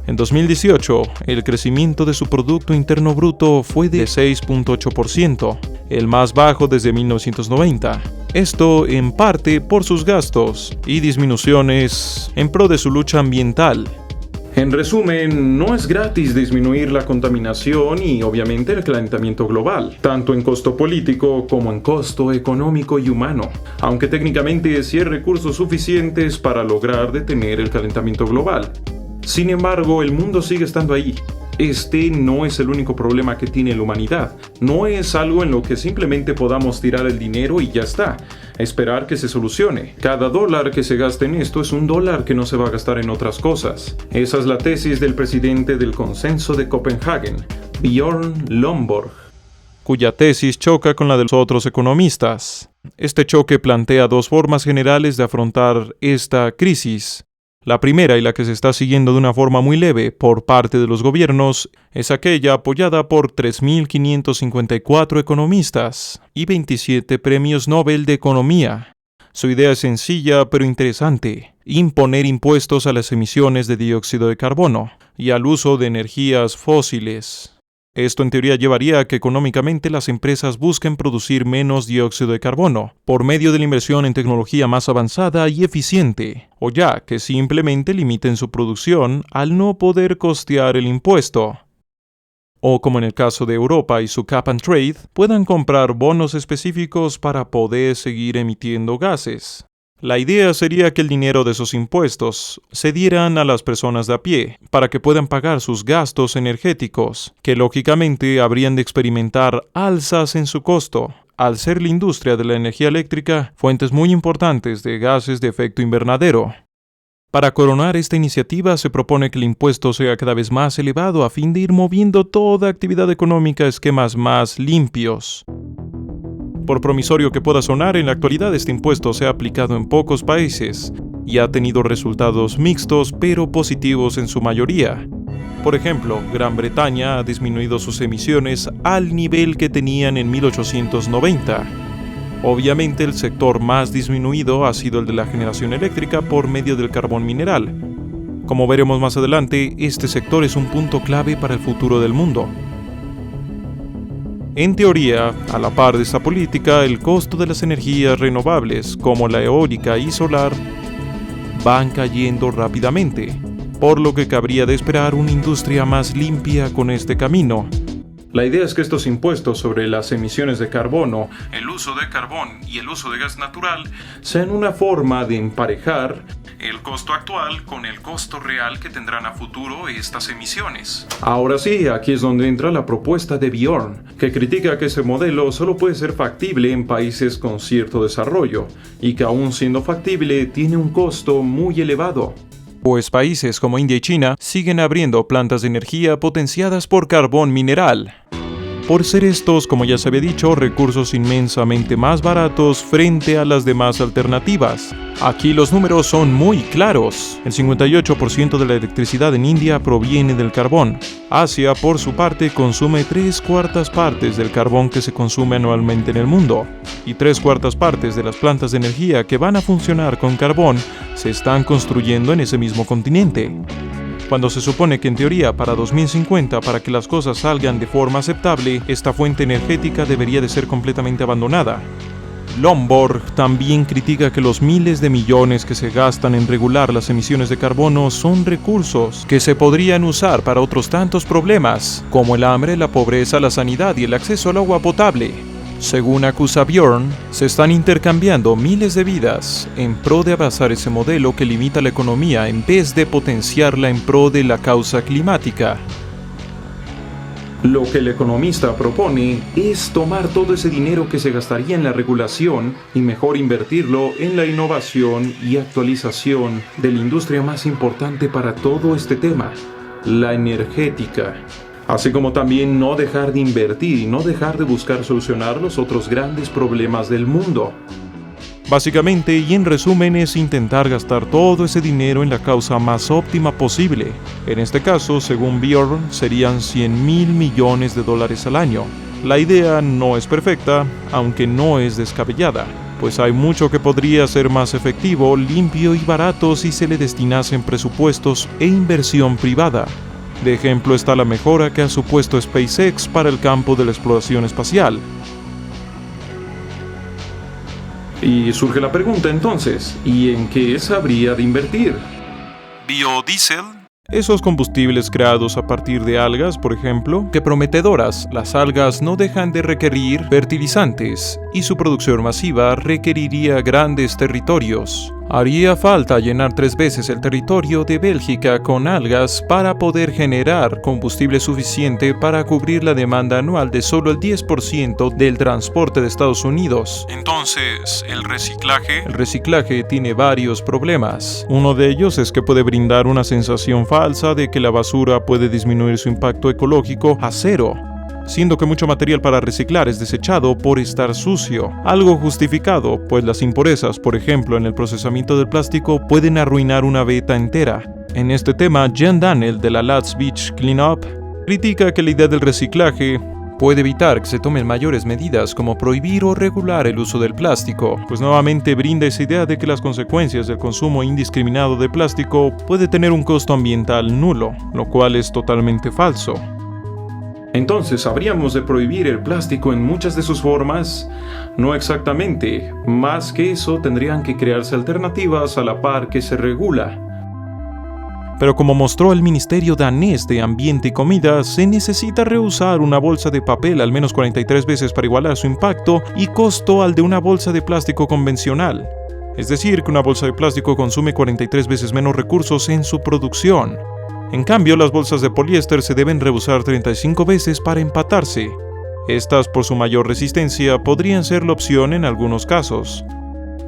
En 2018, el crecimiento de su Producto Interno Bruto fue de 6.8%, el más bajo desde 1990. Esto en parte por sus gastos y disminuciones en pro de su lucha ambiental. En resumen, no es gratis disminuir la contaminación y obviamente el calentamiento global, tanto en costo político como en costo económico y humano, aunque técnicamente sí hay recursos suficientes para lograr detener el calentamiento global. Sin embargo, el mundo sigue estando ahí. Este no es el único problema que tiene la humanidad. No es algo en lo que simplemente podamos tirar el dinero y ya está, esperar que se solucione. Cada dólar que se gaste en esto es un dólar que no se va a gastar en otras cosas. Esa es la tesis del presidente del Consenso de Copenhague, Björn Lomborg, cuya tesis choca con la de los otros economistas. Este choque plantea dos formas generales de afrontar esta crisis. La primera, y la que se está siguiendo de una forma muy leve por parte de los gobiernos, es aquella apoyada por 3.554 economistas y 27 premios Nobel de Economía. Su idea es sencilla pero interesante: imponer impuestos a las emisiones de dióxido de carbono y al uso de energías fósiles. Esto en teoría llevaría a que económicamente las empresas busquen producir menos dióxido de carbono por medio de la inversión en tecnología más avanzada y eficiente, o ya que simplemente limiten su producción al no poder costear el impuesto. O como en el caso de Europa y su Cap and Trade, puedan comprar bonos específicos para poder seguir emitiendo gases. La idea sería que el dinero de esos impuestos se dieran a las personas de a pie, para que puedan pagar sus gastos energéticos, que lógicamente habrían de experimentar alzas en su costo, al ser la industria de la energía eléctrica fuentes muy importantes de gases de efecto invernadero. Para coronar esta iniciativa se propone que el impuesto sea cada vez más elevado a fin de ir moviendo toda actividad económica a esquemas más limpios. Por promisorio que pueda sonar, en la actualidad este impuesto se ha aplicado en pocos países y ha tenido resultados mixtos pero positivos en su mayoría. Por ejemplo, Gran Bretaña ha disminuido sus emisiones al nivel que tenían en 1890. Obviamente el sector más disminuido ha sido el de la generación eléctrica por medio del carbón mineral. Como veremos más adelante, este sector es un punto clave para el futuro del mundo. En teoría, a la par de esta política, el costo de las energías renovables, como la eólica y solar, van cayendo rápidamente, por lo que cabría de esperar una industria más limpia con este camino. La idea es que estos impuestos sobre las emisiones de carbono, el uso de carbón y el uso de gas natural sean una forma de emparejar el costo actual con el costo real que tendrán a futuro estas emisiones. Ahora sí, aquí es donde entra la propuesta de Björn, que critica que ese modelo solo puede ser factible en países con cierto desarrollo, y que aún siendo factible tiene un costo muy elevado. Pues países como India y China siguen abriendo plantas de energía potenciadas por carbón mineral, por ser estos, como ya se había dicho, recursos inmensamente más baratos frente a las demás alternativas. Aquí los números son muy claros. El 58% de la electricidad en India proviene del carbón. Asia, por su parte, consume 3/4 partes del carbón que se consume anualmente en el mundo, y 3/4 partes de las plantas de energía que van a funcionar con carbón se están construyendo en ese mismo continente. Cuando se supone que en teoría para 2050, para que las cosas salgan de forma aceptable, esta fuente energética debería de ser completamente abandonada. Lomborg también critica que los miles de millones que se gastan en regular las emisiones de carbono son recursos que se podrían usar para otros tantos problemas, como el hambre, la pobreza, la sanidad y el acceso al agua potable. Según acusa Björn, se están intercambiando miles de vidas en pro de abrazar ese modelo que limita la economía en vez de potenciarla en pro de la causa climática. Lo que el economista propone es tomar todo ese dinero que se gastaría en la regulación y mejor invertirlo en la innovación y actualización de la industria más importante para todo este tema, la energética. Así como también no dejar de invertir y no dejar de buscar solucionar los otros grandes problemas del mundo. Básicamente y en resumen es intentar gastar todo ese dinero en la causa más óptima posible. En este caso, según Bjorn, serían $100,000 millones al año. La idea no es perfecta, aunque no es descabellada, pues hay mucho que podría ser más efectivo, limpio y barato si se le destinasen presupuestos e inversión privada. De ejemplo está la mejora que ha supuesto SpaceX para el campo de la exploración espacial. Y surge la pregunta entonces, ¿y en qué se habría de invertir? ¿Biodiesel? Esos combustibles creados a partir de algas, por ejemplo, qué prometedoras. Las algas no dejan de requerir fertilizantes y su producción masiva requeriría grandes territorios. Haría falta llenar 3 veces el territorio de Bélgica con algas para poder generar combustible suficiente para cubrir la demanda anual de solo el 10% del transporte de Estados Unidos. Entonces, ¿el reciclaje? El reciclaje tiene varios problemas. Uno de ellos es que puede brindar una sensación falsa de que la basura puede disminuir su impacto ecológico a 0. Siendo que mucho material para reciclar es desechado por estar sucio, algo justificado, pues las impurezas, por ejemplo, en el procesamiento del plástico pueden arruinar una veta entera. En este tema, Jan Daniel de la Lats Beach Cleanup critica que la idea del reciclaje puede evitar que se tomen mayores medidas como prohibir o regular el uso del plástico, pues nuevamente brinda esa idea de que las consecuencias del consumo indiscriminado de plástico puede tener un costo ambiental nulo, lo cual es totalmente falso. Entonces, ¿habríamos de prohibir el plástico en muchas de sus formas? No exactamente. Más que eso, tendrían que crearse alternativas a la par que se regula. Pero como mostró el Ministerio danés de Ambiente y Comida, se necesita reusar una bolsa de papel al menos 43 veces para igualar su impacto y costo al de una bolsa de plástico convencional. Es decir, que una bolsa de plástico consume 43 veces menos recursos en su producción. En cambio, las bolsas de poliéster se deben reusar 35 veces para empatarse. Estas, por su mayor resistencia, podrían ser la opción en algunos casos.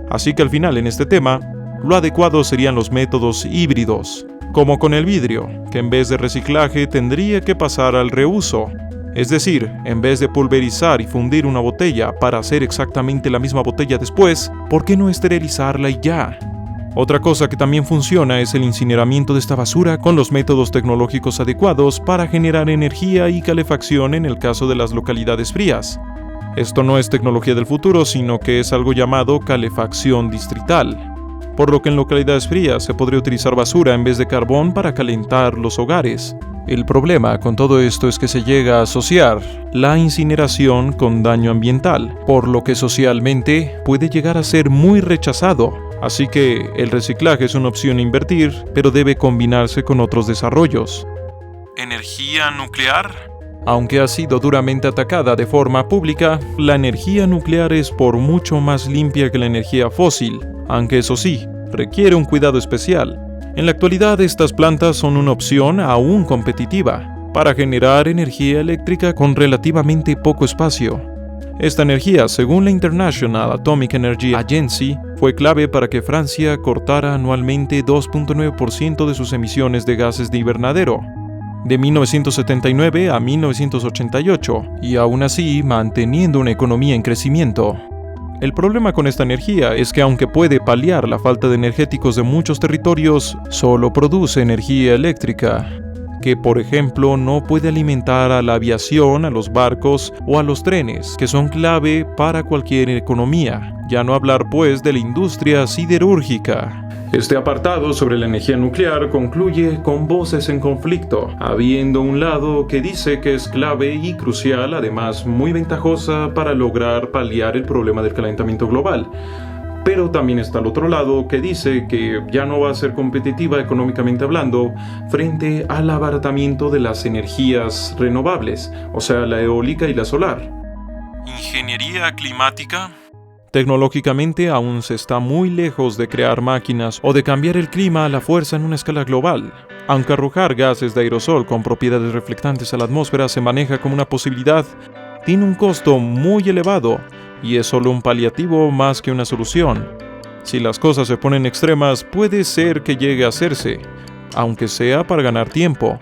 Así que al final, en este tema, lo adecuado serían los métodos híbridos, como con el vidrio, que en vez de reciclaje tendría que pasar al reuso. Es decir, en vez de pulverizar y fundir una botella para hacer exactamente la misma botella después, ¿por qué no esterilizarla y ya? Otra cosa que también funciona es el incineramiento de esta basura con los métodos tecnológicos adecuados para generar energía y calefacción en el caso de las localidades frías. Esto no es tecnología del futuro, sino que es algo llamado calefacción distrital, por lo que en localidades frías se podría utilizar basura en vez de carbón para calentar los hogares. El problema con todo esto es que se llega a asociar la incineración con daño ambiental, por lo que socialmente puede llegar a ser muy rechazado. Así que el reciclaje es una opción a invertir, pero debe combinarse con otros desarrollos. ¿Energía nuclear? Aunque ha sido duramente atacada de forma pública, la energía nuclear es por mucho más limpia que la energía fósil, aunque eso sí, requiere un cuidado especial. En la actualidad, estas plantas son una opción aún competitiva para generar energía eléctrica con relativamente poco espacio. Esta energía, según la International Atomic Energy Agency, fue clave para que Francia cortara anualmente 2.9% de sus emisiones de gases de invernadero, de 1979 a 1988, y aún así manteniendo una economía en crecimiento. El problema con esta energía es que aunque puede paliar la falta de energéticos de muchos territorios, solo produce energía eléctrica, que por ejemplo no puede alimentar a la aviación, a los barcos o a los trenes, que son clave para cualquier economía, ya no hablar pues de la industria siderúrgica. Este apartado sobre la energía nuclear concluye con voces en conflicto, habiendo un lado que dice que es clave y crucial, además muy ventajosa para lograr paliar el problema del calentamiento global. Pero también está el otro lado que dice que ya no va a ser competitiva económicamente hablando frente al abaratamiento de las energías renovables, o sea, la eólica y la solar. ¿Ingeniería climática? Tecnológicamente aún se está muy lejos de crear máquinas o de cambiar el clima a la fuerza en una escala global. Aunque arrojar gases de aerosol con propiedades reflectantes a la atmósfera se maneja como una posibilidad, tiene un costo muy elevado y es solo un paliativo más que una solución. Si las cosas se ponen extremas, puede ser que llegue a hacerse, aunque sea para ganar tiempo.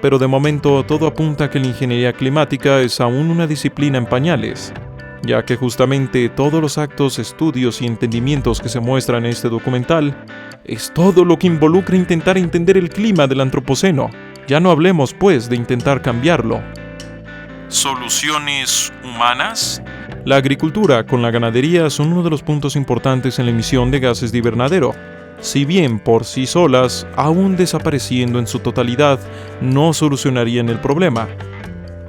Pero de momento todo apunta a que la ingeniería climática es aún una disciplina en pañales. ya que justamente todos los actos, estudios y entendimientos que se muestran en este documental es todo lo que involucra intentar entender el clima del antropoceno. Ya no hablemos, pues, de intentar cambiarlo. ¿Soluciones humanas? La agricultura con la ganadería son uno de los puntos importantes en la emisión de gases de invernadero. Si bien por sí solas, aún desapareciendo en su totalidad, no solucionarían el problema.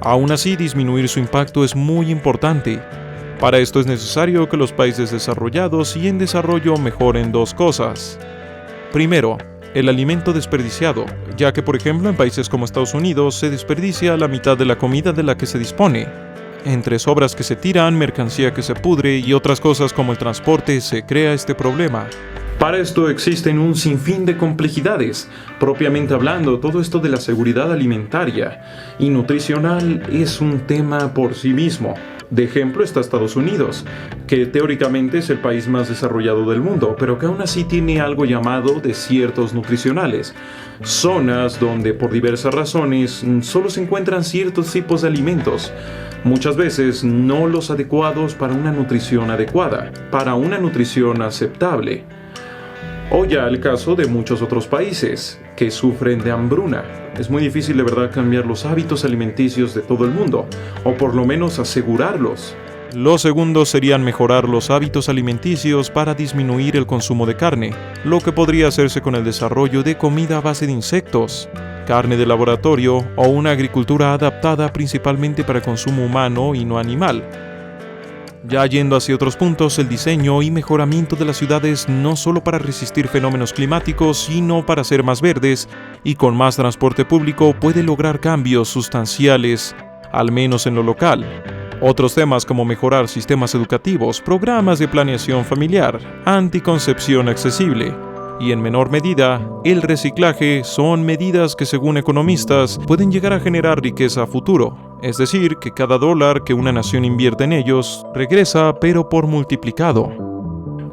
Aún así, disminuir su impacto es muy importante. Para esto es necesario que los países desarrollados y en desarrollo mejoren dos cosas. Primero, el alimento desperdiciado, ya que por ejemplo en países como Estados Unidos se desperdicia la mitad de la comida de la que se dispone. Entre sobras que se tiran, mercancía que se pudre y otras cosas como el transporte se crea este problema. Para esto existen un sinfín de complejidades. Propiamente hablando, todo esto de la seguridad alimentaria y nutricional es un tema por sí mismo. De ejemplo está Estados Unidos, que teóricamente es el país más desarrollado del mundo, pero que aún así tiene algo llamado desiertos nutricionales. Zonas donde por diversas razones solo se encuentran ciertos tipos de alimentos. Muchas veces no los adecuados para una nutrición adecuada, para una nutrición aceptable. O ya el caso de muchos otros países que sufren de hambruna. Es muy difícil de verdad cambiar los hábitos alimenticios de todo el mundo, o por lo menos asegurarlos. Lo segundo serían mejorar los hábitos alimenticios para disminuir el consumo de carne, lo que podría hacerse con el desarrollo de comida a base de insectos, carne de laboratorio o una agricultura adaptada principalmente para el consumo humano y no animal. Ya yendo hacia otros puntos, el diseño y mejoramiento de las ciudades no solo para resistir fenómenos climáticos, sino para ser más verdes y con más transporte público puede lograr cambios sustanciales, al menos en lo local. Otros temas como mejorar sistemas educativos, programas de planeación familiar, anticoncepción accesible y en menor medida, el reciclaje son medidas que según economistas pueden llegar a generar riqueza a futuro. Es decir, que cada dólar que una nación invierte en ellos regresa pero por multiplicado.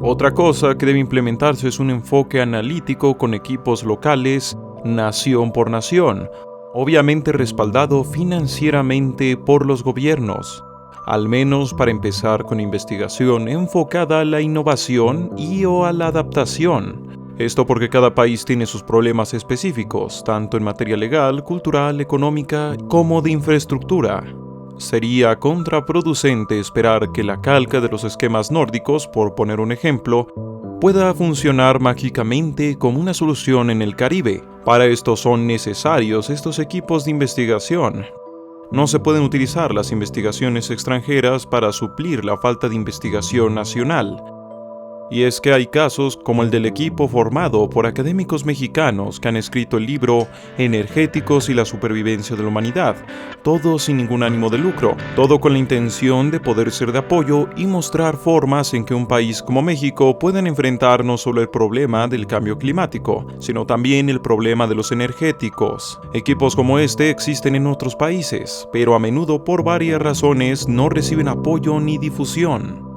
Otra cosa que debe implementarse es un enfoque analítico con equipos locales, nación por nación, obviamente respaldado financieramente por los gobiernos, al menos para empezar con investigación enfocada a la innovación y o a la adaptación. Esto porque cada país tiene sus problemas específicos, tanto en materia legal, cultural, económica, como de infraestructura. Sería contraproducente esperar que la calca de los esquemas nórdicos, por poner un ejemplo, pueda funcionar mágicamente como una solución en el Caribe. Para esto son necesarios estos equipos de investigación. No se pueden utilizar las investigaciones extranjeras para suplir la falta de investigación nacional. Y es que hay casos como el del equipo formado por académicos mexicanos que han escrito el libro Energéticos y la supervivencia de la humanidad, todo sin ningún ánimo de lucro, todo con la intención de poder ser de apoyo y mostrar formas en que un país como México puedan enfrentar no solo el problema del cambio climático, sino también el problema de los energéticos. Equipos como este existen en otros países, pero a menudo por varias razones no reciben apoyo ni difusión.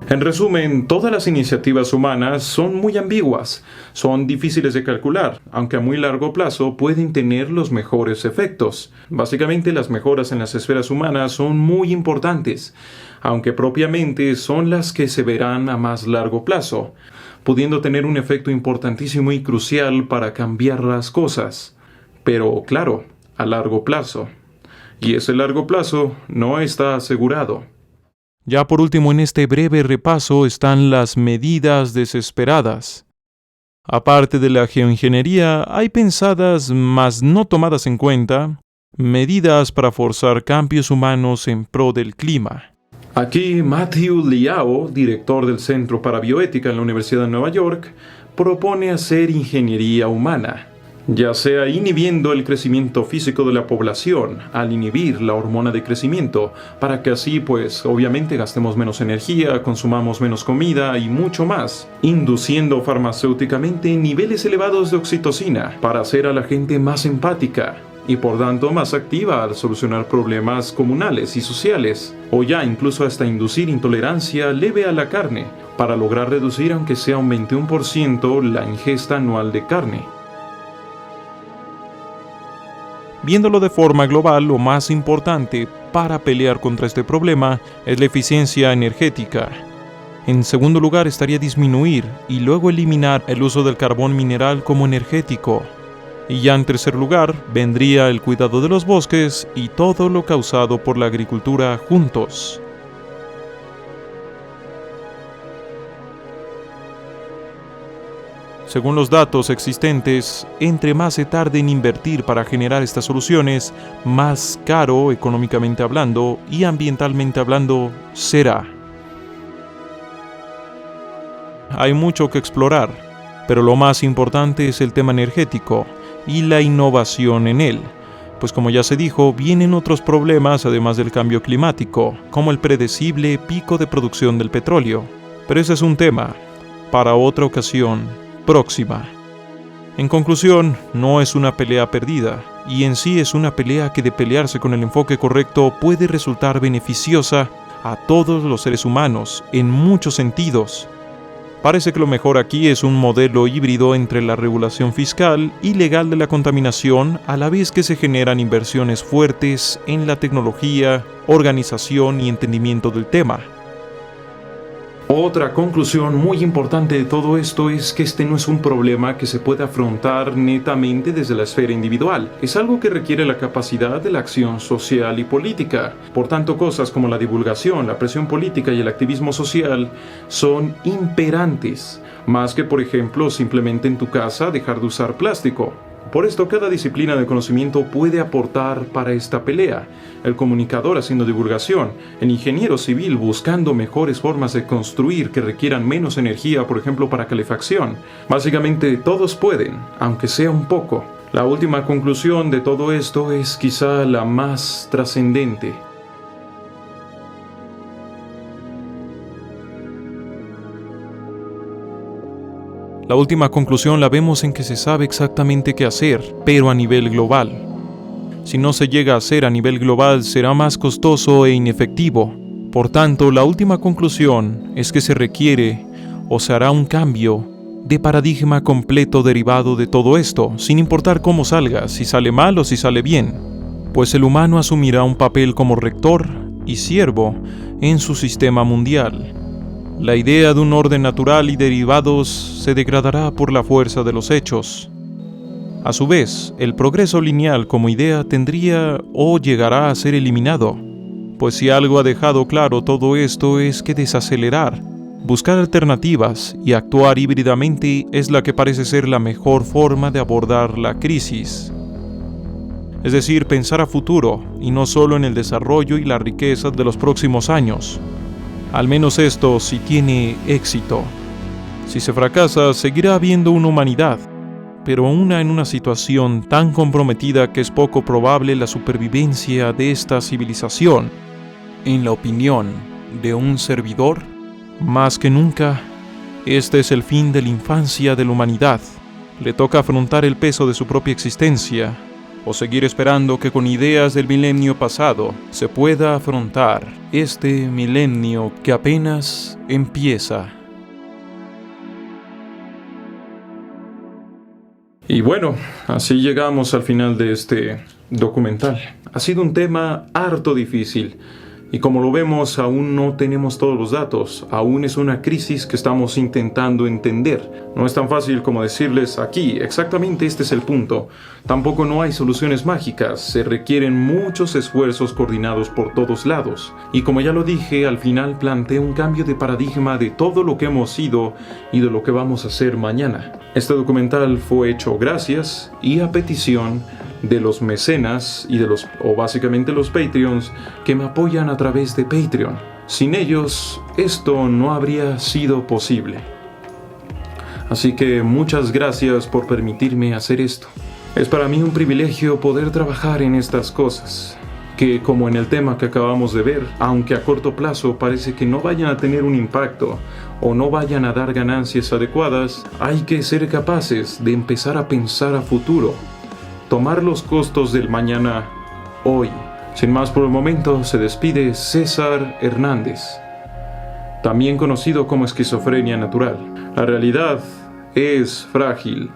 En resumen, todas las iniciativas humanas son muy ambiguas, son difíciles de calcular, aunque a muy largo plazo pueden tener los mejores efectos. Básicamente las mejoras en las esferas humanas son muy importantes, aunque propiamente son las que se verán a más largo plazo, pudiendo tener un efecto importantísimo y crucial para cambiar las cosas. Pero claro, a largo plazo. Y ese largo plazo no está asegurado. Ya por último en este breve repaso están las medidas desesperadas. Aparte de la geoingeniería, hay pensadas, mas no tomadas en cuenta, medidas para forzar cambios humanos en pro del clima. Aquí Matthew Liao, director del Centro para Bioética en la Universidad de Nueva York, propone hacer ingeniería humana, ya sea inhibiendo el crecimiento físico de la población al inhibir la hormona de crecimiento, para que así pues obviamente gastemos menos energía, consumamos menos comida y mucho más, induciendo farmacéuticamente niveles elevados de oxitocina para hacer a la gente más empática y por tanto más activa al solucionar problemas comunales y sociales, o ya incluso hasta inducir intolerancia leve a la carne, para lograr reducir aunque sea un 21% la ingesta anual de carne. Viéndolo de forma global, lo más importante para pelear contra este problema es la eficiencia energética. En segundo lugar estaría disminuir y luego eliminar el uso del carbón mineral como energético. Y ya en tercer lugar vendría el cuidado de los bosques y todo lo causado por la agricultura juntos. Según los datos existentes, entre más se tarde en invertir para generar estas soluciones, más caro económicamente hablando y ambientalmente hablando será. Hay mucho que explorar, pero lo más importante es el tema energético y la innovación en él, pues como ya se dijo, vienen otros problemas además del cambio climático, como el predecible pico de producción del petróleo. Pero ese es un tema para otra ocasión próxima. En conclusión, no es una pelea perdida, y en sí es una pelea que de pelearse con el enfoque correcto puede resultar beneficiosa a todos los seres humanos en muchos sentidos. Parece que lo mejor aquí es un modelo híbrido entre la regulación fiscal y legal de la contaminación, a la vez que se generan inversiones fuertes en la tecnología, organización y entendimiento del tema. Otra conclusión muy importante de todo esto es que este no es un problema que se puede afrontar netamente desde la esfera individual. Es algo que requiere la capacidad de la acción social y política. Por tanto, cosas como la divulgación, la presión política y el activismo social son imperantes, más que, por ejemplo, simplemente en tu casa dejar de usar plástico. Por esto, cada disciplina de conocimiento puede aportar para esta pelea. El comunicador haciendo divulgación, el ingeniero civil buscando mejores formas de construir que requieran menos energía, por ejemplo, para calefacción. Básicamente, todos pueden, aunque sea un poco. La última conclusión de todo esto es quizá la más trascendente. La última conclusión la vemos en que se sabe exactamente qué hacer, pero a nivel global. Si no se llega a hacer a nivel global, será más costoso e inefectivo. Por tanto, la última conclusión es que se requiere o se hará un cambio de paradigma completo derivado de todo esto, sin importar cómo salga, si sale mal o si sale bien, pues el humano asumirá un papel como rector y siervo en su sistema mundial. La idea de un orden natural y derivados se degradará por la fuerza de los hechos. A su vez, el progreso lineal como idea tendría o llegará a ser eliminado, pues si algo ha dejado claro todo esto es que desacelerar, buscar alternativas y actuar híbridamente es la que parece ser la mejor forma de abordar la crisis. Es decir, pensar a futuro y no solo en el desarrollo y la riqueza de los próximos años. Al menos esto si tiene éxito. Si se fracasa, seguirá habiendo una humanidad, pero una en una situación tan comprometida que es poco probable la supervivencia de esta civilización. En la opinión de un servidor, más que nunca, este es el fin de la infancia de la humanidad. Le toca afrontar el peso de su propia existencia, o seguir esperando que con ideas del milenio pasado se pueda afrontar este milenio que apenas empieza. Y bueno, así llegamos al final de este documental. Ha sido un tema harto difícil. Y como lo vemos, aún no tenemos todos los datos, aún es una crisis que estamos intentando entender. No es tan fácil como decirles aquí, exactamente este es el punto. Tampoco no hay soluciones mágicas, se requieren muchos esfuerzos coordinados por todos lados. Y como ya lo dije, al final planteé un cambio de paradigma de todo lo que hemos sido y de lo que vamos a hacer mañana. Este documental fue hecho gracias y a petición de los mecenas y básicamente los Patreons que me apoyan a través de Patreon. Sin ellos, esto no habría sido posible. Así que muchas gracias por permitirme hacer esto. Es para mí un privilegio poder trabajar en estas cosas, que como en el tema que acabamos de ver, aunque a corto plazo parece que no vayan a tener un impacto o no vayan a dar ganancias adecuadas, hay que ser capaces de empezar a pensar a futuro. Tomar los costos del mañana hoy. Sin más por el momento, se despide César Hernández, también conocido como esquizofrenia natural. La realidad es frágil.